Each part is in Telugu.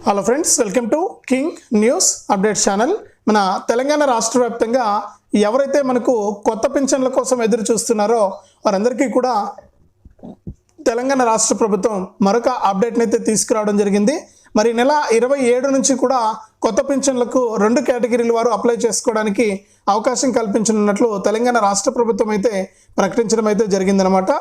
Hello friends, welcome to king news updates channel. మన తెలంగాణ రాష్ట్ర వ్యాప్తంగా ఎవరైతే మనకు కొత్త పింఛన్ల కోసం ఎదురు చూస్తున్నారో వారందరికీ కూడా తెలంగాణ రాష్ట్ర ప్రభుత్వం మరొక అప్డేట్ని అయితే తీసుకురావడం జరిగింది. మరి నెల 27 నుంచి కూడా కొత్త పింఛన్లకు 2 కేటగిరీల వారు అప్లై చేసుకోవడానికి అవకాశం కల్పించనున్నట్లు తెలంగాణ రాష్ట్ర ప్రభుత్వం అయితే ప్రకటించడం అయితే జరిగిందనమాట.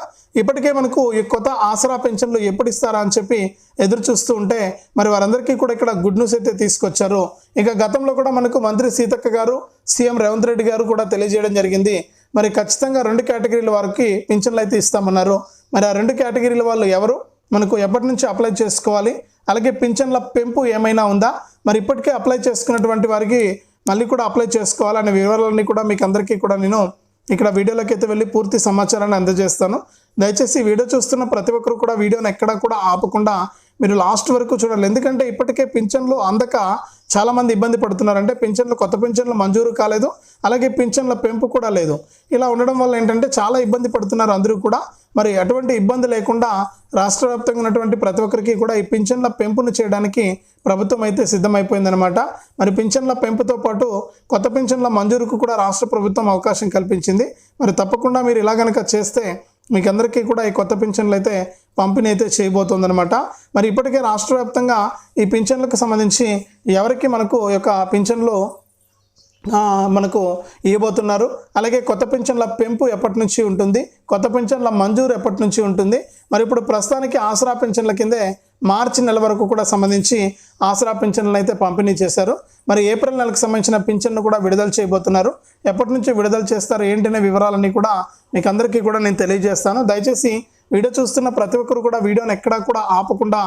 ఇప్పటికే మనకు ఈ కొత్త ఆసరా పెన్షన్లు ఎప్పుడు ఇస్తారా అని చెప్పి ఎదురు చూస్తూ ఉంటే మరి వారందరికీ కూడా ఇక్కడ గుడ్ న్యూస్ అయితే తీసుకొచ్చారు. ఇక గతంలో కూడా మనకు మంత్రి సీతక్క గారు, సీఎం రేవంత్ రెడ్డి గారు కూడా తెలియజేయడం జరిగింది. మరి ఖచ్చితంగా 2 కేటగిరీల వారికి పింఛన్లు అయితే ఇస్తామన్నారు. మరి ఆ 2 కేటగిరీల వాళ్ళు ఎవరు, మనకు ఎప్పటి నుంచి అప్లై చేసుకోవాలి, అలాగే పింఛన్ల పెంపు ఏమైనా ఉందా, మరి ఇప్పటికే అప్లై చేసుకున్నటువంటి వారికి మళ్ళీ కూడా అప్లై చేసుకోవాలనే వివరాలన్నీ కూడా మీకు అందరికీ కూడా నేను ఇక్కడ వీడియోలోకి అయితే వెళ్ళి పూర్తి సమాచారాన్ని అందజేస్తాను. దయచేసి వీడియో చూస్తున్న ప్రతి ఒక్కరు కూడా వీడియోని ఎక్కడా కూడా ఆపకుండా మీరు లాస్ట్ వరకు చూడాలి. ఎందుకంటే ఇప్పటికే పింఛన్లు అందక చాలామంది ఇబ్బంది పడుతున్నారు. అంటే పింఛన్లు, కొత్త పింఛన్లు మంజూరు కాలేదు, అలాగే పింఛన్ల పెంపు కూడా లేదు. ఇలా ఉండడం వల్ల ఏంటంటే చాలా ఇబ్బంది పడుతున్నారు అందరూ కూడా. మరి అటువంటి ఇబ్బంది లేకుండా రాష్ట్ర వ్యాప్తంగా ఉన్నటువంటి ప్రతి ఒక్కరికి కూడా ఈ పింఛన్ల పెంపును చేయడానికి ప్రభుత్వం అయితే సిద్ధమైపోయిందనమాట. మరి పింఛన్ల పెంపుతో పాటు కొత్త పింఛన్ల మంజూరుకు కూడా రాష్ట్ర ప్రభుత్వం అవకాశం కల్పించింది. మరి తప్పకుండా మీరు ఇలా కనుక చేస్తే మీకు అందరికీ కూడా ఈ కొత్త పింఛన్లు అయితే పంపిణీ అయితే చేయబోతుందన్నమాట. మరి ఇప్పటికే రాష్ట్ర వ్యాప్తంగా ఈ పింఛన్లకు సంబంధించి ఎవరికి మనకు ఈ యొక్క పింఛన్లు మనకు ఇవ్వబోతున్నారు, అలాగే కొత్త పింఛన్ల పెంపు ఎప్పటి నుంచి ఉంటుంది, కొత్త పింఛన్ల మంజూరు ఎప్పటి నుంచి ఉంటుంది. మరి ఇప్పుడు ప్రస్తుతానికి ఆసరా పింఛన్ల కిందే మార్చి నెల వరకు కూడా సంబంధించి ఆసరా పింఛన్లను అయితే పంపిణీ చేశారు. మరి ఏప్రిల్ నెలకు సంబంధించిన పింఛన్ను కూడా విడుదల చేయబోతున్నారు. ఎప్పటి నుంచి విడుదల చేస్తారు ఏంటనే వివరాలన్నీ కూడా మీకు అందరికీ కూడా నేను తెలియజేస్తాను. దయచేసి వీడియో చూస్తున్న ప్రతి ఒక్కరు కూడా వీడియోని ఎక్కడా కూడా ఆపకుండా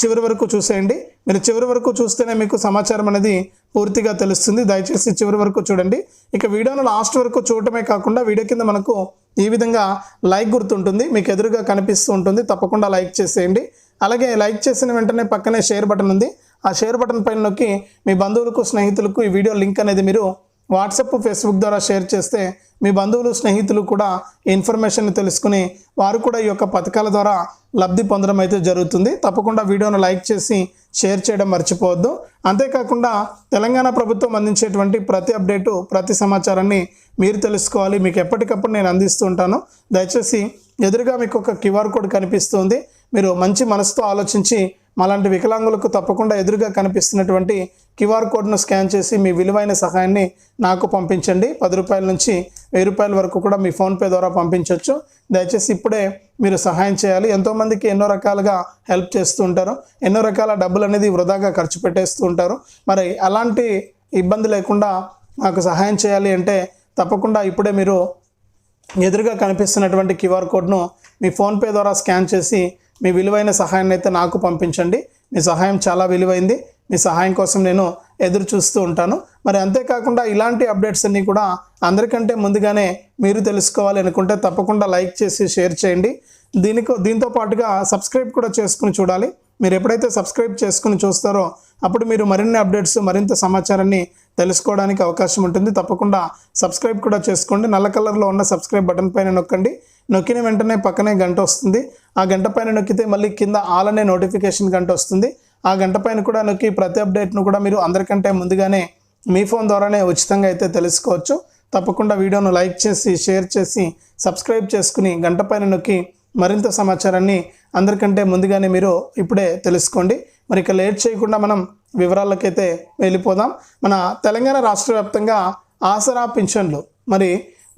చివరి వరకు చూసేయండి. మీరు చివరి వరకు చూస్తేనే మీకు సమాచారం అనేది పూర్తిగా తెలుస్తుంది. దయచేసి చివరి వరకు చూడండి. ఇక వీడియోను లాస్ట్ వరకు చూడటమే కాకుండా వీడియో కింద మనకు ఈ విధంగా లైక్ గుర్తుంటుంది, మీకు ఎదురుగా కనిపిస్తూ ఉంటుంది. తప్పకుండా లైక్ చేసేయండి. అలాగే లైక్ చేసిన వెంటనే పక్కనే షేర్ బటన్ ఉంది. ఆ షేర్ బటన్ పైన నొక్కి మీ బంధువులకు, స్నేహితులకు ఈ వీడియో లింక్ అనేది మీరు వాట్సాప్, ఫేస్బుక్ ద్వారా షేర్ చేస్తే మీ బంధువులు, స్నేహితులు కూడా ఇన్ఫర్మేషన్ తెలుసుకుని వారు కూడా ఈ యొక్క పథకాల ద్వారా లబ్ధి పొందడం అయితే జరుగుతుంది. తప్పకుండా వీడియోను లైక్ చేసి షేర్ చేయడం మర్చిపోవద్దు. అంతేకాకుండా తెలంగాణ ప్రభుత్వం అందించేటువంటి ప్రతి అప్డేటు, ప్రతి సమాచారాన్ని మీరు తెలుసుకోవాలి. మీకు ఎప్పటికప్పుడు నేను అందిస్తూ ఉంటాను. దయచేసి ఎదురుగా మీకు ఒక QR కోడ్ కనిపిస్తుంది. మీరు మంచి మనసుతో ఆలోచించి మాలాంటి వికలాంగులకు తప్పకుండా ఎదురుగా కనిపిస్తున్నటువంటి QR కోడ్ను స్కాన్ చేసి మీ విలువైన సహాయాన్ని నాకు పంపించండి. 10 రూపాయల నుంచి 1000 రూపాయల వరకు కూడా మీ ఫోన్పే ద్వారా పంపించవచ్చు. దయచేసి ఇప్పుడే మీరు సహాయం చేయాలి. ఎంతోమందికి ఎన్నో రకాలుగా హెల్ప్ చేస్తూ ఉంటారు, ఎన్నో రకాల డబ్బులు అనేది వృధాగా ఖర్చు పెట్టేస్తూ ఉంటారు. మరి అలాంటి ఇబ్బంది లేకుండా నాకు సహాయం చేయాలి అంటే తప్పకుండా ఇప్పుడే మీరు ఎదురుగా కనిపిస్తున్నటువంటి QR కోడ్ను మీ ఫోన్పే ద్వారా స్కాన్ చేసి మీ విలువైన సహాయాన్ని అయితే నాకు పంపించండి. మీ సహాయం చాలా విలువైంది. మీ సహాయం కోసం నేను ఎదురు చూస్తూ ఉంటాను. మరి అంతేకాకుండా ఇలాంటి అప్డేట్స్ అన్నీ కూడా అందరికంటే ముందుగానే మీరు తెలుసుకోవాలి అనుకుంటే తప్పకుండా లైక్ చేసి షేర్ చేయండి. దీంతో పాటుగా సబ్స్క్రైబ్ కూడా చేసుకుని చూడాలి. మీరు ఎప్పుడైతే సబ్స్క్రైబ్ చేసుకుని చూస్తారో అప్పుడు మీరు మరిన్ని అప్డేట్స్, మరింత సమాచారాన్ని తెలుసుకోవడానికి అవకాశం ఉంటుంది. తప్పకుండా సబ్స్క్రైబ్ కూడా చేసుకోండి. నల్ల కలర్లో ఉన్న సబ్స్క్రైబ్ బటన్ పైన నొక్కండి. నొక్కిన వెంటనే పక్కనే గంట వస్తుంది. ఆ గంట పైన నొక్కితే మళ్ళీ కింద ఆల్ అనే నోటిఫికేషన్ గంట వస్తుంది. ఆ గంట పైన కూడా నొక్కి ప్రతి అప్డేట్ను కూడా మీరు అందరికంటే ముందుగానే మీ ఫోన్ ద్వారానే ఉచితంగా అయితే తెలుసుకోవచ్చు. తప్పకుండా వీడియోను లైక్ చేసి, షేర్ చేసి, సబ్స్క్రైబ్ చేసుకుని గంట పైన నొక్కి మరింత సమాచారాన్ని అందరికంటే ముందుగానే మీరు ఇప్పుడే తెలుసుకోండి. మరి ఇక లేట్ చేయకుండా మనం వివరాలకైతే వెళ్ళిపోదాం. మన తెలంగాణ రాష్ట్ర వ్యాప్తంగా ఆసరా పింఛన్లు, మరి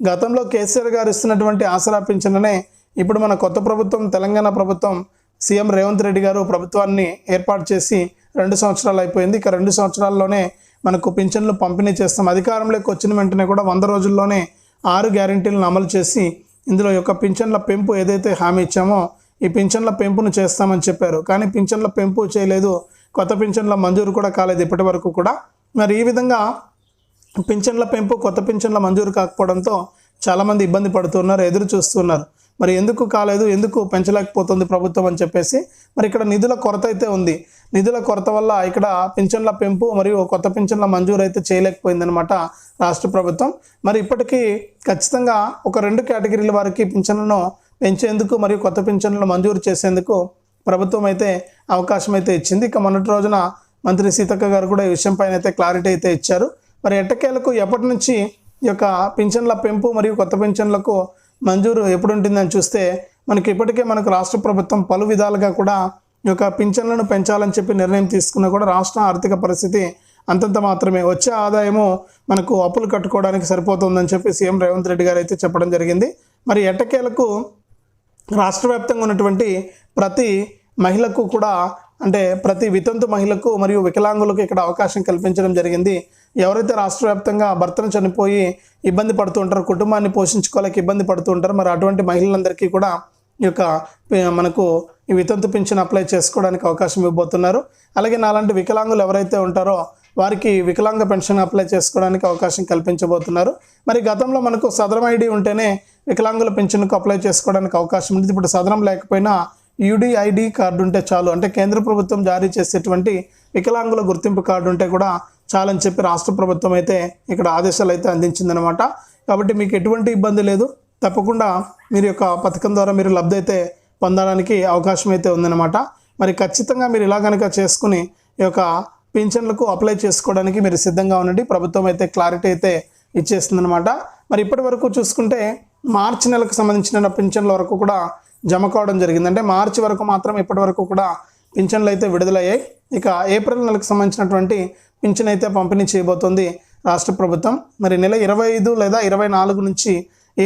గతంలో కేసీఆర్ గారు ఇస్తున్నటువంటి ఆసరా పింఛన్లనే ఇప్పుడు మన కొత్త ప్రభుత్వం, తెలంగాణ ప్రభుత్వం, సీఎం రేవంత్ రెడ్డి గారు ప్రభుత్వాన్ని ఏర్పాటు చేసి 2 సంవత్సరాలు అయిపోయింది. ఇక 2 సంవత్సరాల్లోనే మనకు పింఛన్లు పంపిణీ చేస్తాం. అధికారంలోకి వచ్చిన వెంటనే కూడా 100 రోజుల్లోనే 6 గ్యారెంటీలను అమలు చేసి ఇందులో యొక్క పింఛన్ల పెంపు ఏదైతే హామీ ఇచ్చామో ఈ పింఛన్ల పెంపును చేస్తామని చెప్పారు. కానీ పింఛన్ల పెంపు చేయలేదు, కొత్త పింఛన్ల మంజూరు కూడా కాలేదు ఇప్పటి వరకు కూడా. మరి ఈ విధంగా పింఛన్ల పెంపు, కొత్త పింఛన్ల మంజూరు కాకపోవడంతో చాలామంది ఇబ్బంది పడుతున్నారు, ఎదురు చూస్తున్నారు. మరి ఎందుకు కాలేదు, ఎందుకు పెంచలేకపోతుంది ప్రభుత్వం అని చెప్పేసి మరి ఇక్కడ నిధుల కొరత అయితే ఉంది. నిధుల కొరత వల్ల ఇక్కడ పింఛన్ల పెంపు మరియు కొత్త పింఛన్ల మంజూరు అయితే చేయలేకపోయిందనమాట రాష్ట్ర ప్రభుత్వం. మరి ఇప్పటికీ ఖచ్చితంగా ఒక 2 కేటగిరీల వారికి పింఛన్లను పెంచేందుకు మరియు కొత్త పింఛన్లను మంజూరు చేసేందుకు ప్రభుత్వం అయితే అవకాశం అయితే ఇచ్చింది. ఇక మొన్నటి రోజున మంత్రి సీతక్క గారు కూడా ఈ విషయం పైన అయితే క్లారిటీ అయితే ఇచ్చారు. మరి ఎట్టకేలకు ఎప్పటి నుంచి ఈ యొక్క పింఛన్ల పెంపు మరియు కొత్త పింఛన్లకు మంజూరు ఎప్పుడు ఉంటుందని చూస్తే మనకి ఇప్పటికే మనకు రాష్ట్ర ప్రభుత్వం పలు విధాలుగా కూడా ఈ యొక్క పింఛన్లను పెంచాలని చెప్పి నిర్ణయం తీసుకున్నా కూడా రాష్ట్ర ఆర్థిక పరిస్థితి అంతంత మాత్రమే. వచ్చే ఆదాయము మనకు అప్పులు కట్టుకోవడానికి సరిపోతుందని చెప్పి సీఎం రేవంత్ రెడ్డి గారు అయితే చెప్పడం జరిగింది. మరి ఎట్టకేలకు రాష్ట్ర వ్యాప్తంగా ఉన్నటువంటి ప్రతి మహిళకు కూడా అంటే ప్రతి వితంతు మహిళకు మరియు వికలాంగులకు ఇక్కడ అవకాశం కల్పించడం జరిగింది. ఎవరైతే రాష్ట్ర వ్యాప్తంగా భర్తను చనిపోయి ఇబ్బంది పడుతూ ఉంటారో, కుటుంబాన్ని పోషించుకోలేక ఇబ్బంది పడుతూ ఉంటారు, మరి అటువంటి మహిళలందరికీ కూడా ఈ యొక్క మనకు ఈ వితంతు పింఛన్ అప్లై చేసుకోవడానికి అవకాశం ఇవ్వబోతున్నారు. అలాగే నాలాంటి వికలాంగులు ఎవరైతే ఉంటారో వారికి వికలాంగ పెన్షన్ అప్లై చేసుకోవడానికి అవకాశం కల్పించబోతున్నారు. మరి గతంలో మనకు సదరం ఐడి ఉంటేనే వికలాంగుల పెన్షన్కు అప్లై చేసుకోవడానికి అవకాశం ఉంది. ఇప్పుడు సదరం లేకపోయినా యూడిఐడి కార్డు ఉంటే చాలు, అంటే కేంద్ర ప్రభుత్వం జారీ చేసేటువంటి వికలాంగుల గుర్తింపు కార్డు ఉంటే కూడా చాలని చెప్పి రాష్ట్ర ప్రభుత్వం అయితే ఇక్కడ ఆదేశాలు అయితే అందించిందనమాట. కాబట్టి మీకు ఎటువంటి ఇబ్బంది లేదు, తప్పకుండా మీరు యొక్క పథకం ద్వారా మీరు లబ్ధి అయితే పొందడానికి అవకాశం అయితే ఉందన్నమాట. మరి ఖచ్చితంగా మీరు ఇలా కనుక చేసుకుని ఈ యొక్క పింఛన్లకు అప్లై చేసుకోవడానికి మీరు సిద్ధంగా ఉండండి. ప్రభుత్వం అయితే క్లారిటీ అయితే ఇచ్చేస్తుందన్నమాట. మరి ఇప్పటి వరకు చూసుకుంటే మార్చి నెలకు సంబంధించిన పింఛన్ల వరకు కూడా జమ కావడం జరిగింది. అంటే మార్చి వరకు మాత్రం ఇప్పటి వరకు కూడా పింఛన్లు అయితే విడుదలయ్యాయి. ఇక ఏప్రిల్ నెలకు సంబంధించినటువంటి పింఛన్ అయితే పంపిణీ చేయబోతోంది రాష్ట్ర ప్రభుత్వం. మరి నెల 25 లేదా 24 నుంచి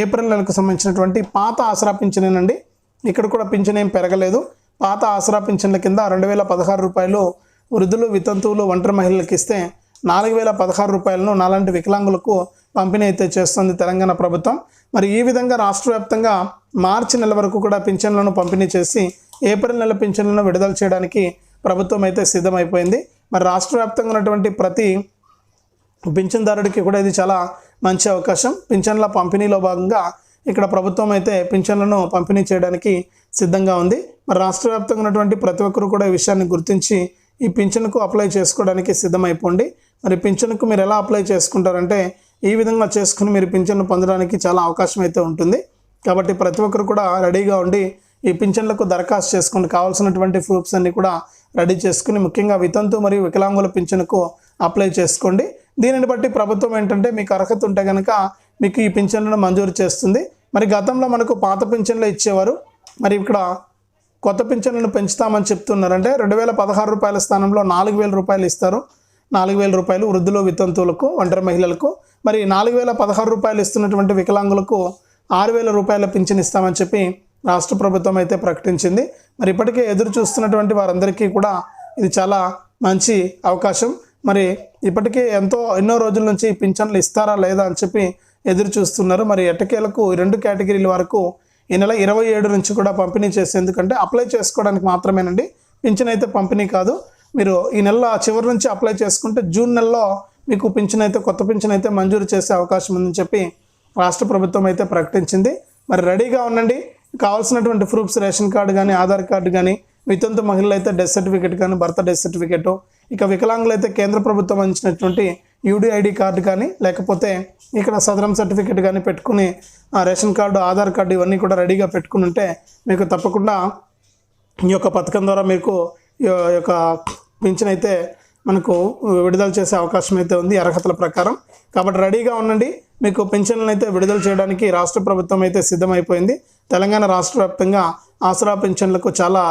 ఏప్రిల్ నెలకు సంబంధించినటువంటి పాత ఆసరా పింఛనేనండి. ఇక్కడ కూడా పింఛన్ ఏం పెరగలేదు. పాత ఆసరా పింఛన్ల కింద 2016 రూపాయలు వృద్ధులు, వితంతువులు, ఒంటరి మహిళలకు ఇస్తే 4016 రూపాయలను నాలాంటి వికలాంగులకు పంపిణీ అయితే చేస్తుంది తెలంగాణ ప్రభుత్వం. మరి ఈ విధంగా రాష్ట్ర వ్యాప్తంగా మార్చి నెల వరకు కూడా పింఛన్లను పంపిణీ చేసి ఏప్రిల్ నెల పింఛన్లను విడుదల చేయడానికి ప్రభుత్వం అయితే సిద్ధమైపోయింది. మరి రాష్ట్ర వ్యాప్తంగా ఉన్నటువంటి ప్రతి పింఛన్దారుడికి కూడా ఇది చాలా మంచి అవకాశం. పింఛన్ల పంపిణీలో భాగంగా ఇక్కడ ప్రభుత్వం అయితే పింఛన్లను పంపిణీ చేయడానికి సిద్ధంగా ఉంది. మరి రాష్ట్ర వ్యాప్తంగా ఉన్నటువంటి ప్రతి ఒక్కరు కూడా ఈ విషయాన్ని గుర్తించి ఈ పింఛన్కు అప్లై చేసుకోవడానికి సిద్ధమైపోండి. మరి పింఛన్కు మీరు ఎలా అప్లై చేసుకుంటారంటే ఈ విధంగా చేసుకుని మీరు పింఛన్ను పొందడానికి చాలా అవకాశం అయితే ఉంటుంది. కాబట్టి ప్రతి ఒక్కరు కూడా రెడీగా ఉండి ఈ పింఛన్లకు దరఖాస్తు చేసుకుని కావాల్సినటువంటి ప్రూఫ్స్ అన్ని కూడా రెడీ చేసుకుని ముఖ్యంగా వితంతు మరియు వికలాంగుల పింఛన్కు అప్లై చేసుకోండి. దీనిని బట్టి ప్రభుత్వం ఏంటంటే మీకు అర్హత ఉంటే కనుక మీకు ఈ పింఛన్లను మంజూరు చేస్తుంది. మరి గతంలో మనకు పాత పింఛన్లు ఇచ్చేవారు, మరి ఇక్కడ కొత్త పింఛన్లను పెంచుతామని చెప్తున్నారు. అంటే 2016 రూపాయల స్థానంలో 4000 రూపాయలు ఇస్తారు. 4000 రూపాయలు వృద్ధులు, వితంతువులకు, ఒంటరి మహిళలకు. మరి 4016 రూపాయలు ఇస్తున్నటువంటి వికలాంగులకు 6000 రూపాయల పింఛన్ ఇస్తామని చెప్పి రాష్ట్ర ప్రభుత్వం అయితే ప్రకటించింది. మరి ఇప్పటికే ఎదురు చూస్తున్నటువంటి వారందరికీ కూడా ఇది చాలా మంచి అవకాశం. మరి ఇప్పటికే ఎన్నో రోజుల నుంచి పింఛన్లు ఇస్తారా లేదా అని చెప్పి ఎదురు చూస్తున్నారు. మరి ఎట్టకేలకు 2 కేటగిరీల వరకు ఈ నెల 27 నుంచి కూడా పంపిణీ చేసేందుకంటే అప్లై చేసుకోవడానికి మాత్రమేనండి, పింఛన్ అయితే పంపిణీ కాదు. మీరు ఈ నెల చివరి నుంచి అప్లై చేసుకుంటే జూన్ నెలలో మీకు పింఛన్ అయితే కొత్త పింఛన్ అయితే మంజూరు చేసే అవకాశం ఉందని చెప్పి రాష్ట్ర ప్రభుత్వం అయితే ప్రకటించింది. మరి రెడీగా ఉండండి. కావాల్సినటువంటి ప్రూఫ్స్ రేషన్ కార్డు కానీ, ఆధార్ కార్డు కానీ, వితంతు మహిళలు అయితే డెత్ సర్టిఫికేట్ కానీ, భర్త డెత్ సర్టిఫికేటు, ఇక వికలాంగులు అయితే కేంద్ర ప్రభుత్వం అందించినటువంటి యూడిఐడి కార్డు కానీ, లేకపోతే ఇక్కడ సదరం సర్టిఫికేట్ కానీ పెట్టుకుని రేషన్ కార్డు, ఆధార్ కార్డు ఇవన్నీ కూడా రెడీగా పెట్టుకుని ఉంటే మీకు తప్పకుండా ఈ యొక్క పథకం ద్వారా మీకు ఈ యొక్క పింఛన్ అయితే మనకు విడుదల చేసే అవకాశం అయితే ఉంది అర్హతల ప్రకారం. కాబట్టి రెడీగా ఉండండి. మీకు పింఛన్లను అయితే విడుదల చేయడానికి రాష్ట్ర ప్రభుత్వం అయితే సిద్ధమైపోయింది. తెలంగాణ రాష్ట్ర వ్యాప్తంగా ఆసరా పింఛన్లకు చాలా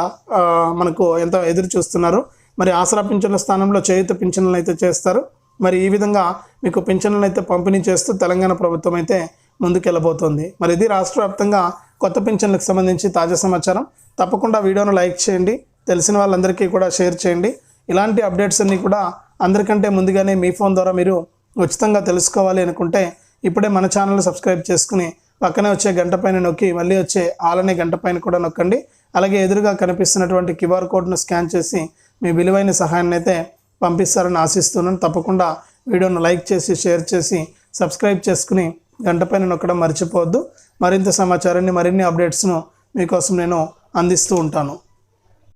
మనకు ఎంత ఎదురు చూస్తున్నారు. మరి ఆసరా పింఛన్ల స్థానంలో చేయూత పింఛన్లను అయితే చేస్తారు. మరి ఈ విధంగా మీకు పింఛన్లను అయితే పంపిణీ చేస్తూ తెలంగాణ ప్రభుత్వం అయితే ముందుకెళ్ళబోతోంది. మరి ఇది రాష్ట్ర వ్యాప్తంగా కొత్త పింఛన్లకు సంబంధించి తాజా సమాచారం. తప్పకుండా వీడియోను లైక్ చేయండి, తెలిసిన వాళ్ళందరికీ కూడా షేర్ చేయండి. ఇలాంటి అప్డేట్స్ అన్నీ కూడా అందరికంటే ముందుగానే మీ ఫోన్ ద్వారా మీరు ఉచితంగా తెలుసుకోవాలి అనుకుంటే ఇప్పుడే మన ఛానల్ సబ్స్క్రైబ్ చేసుకుని పక్కనే వచ్చే గంట పైన నొక్కి మళ్ళీ వచ్చే ఆల్ అనే గంట పైన కూడా నొక్కండి. అలాగే ఎదురుగా కనిపిస్తున్నటువంటి క్యూఆర్ కోడ్ను స్కాన్ చేసి మీ విలువైన సహాయాన్ని అయితే పంపిస్తారని ఆశిస్తున్నాను. తప్పకుండా వీడియోను లైక్ చేసి షేర్ చేసి సబ్స్క్రైబ్ చేసుకుని గంట పైన నొక్కడం మర్చిపోవద్దు. మరింత సమాచారాన్ని, మరిన్ని అప్డేట్స్ను మీకోసం నేను అందిస్తూ ఉంటాను.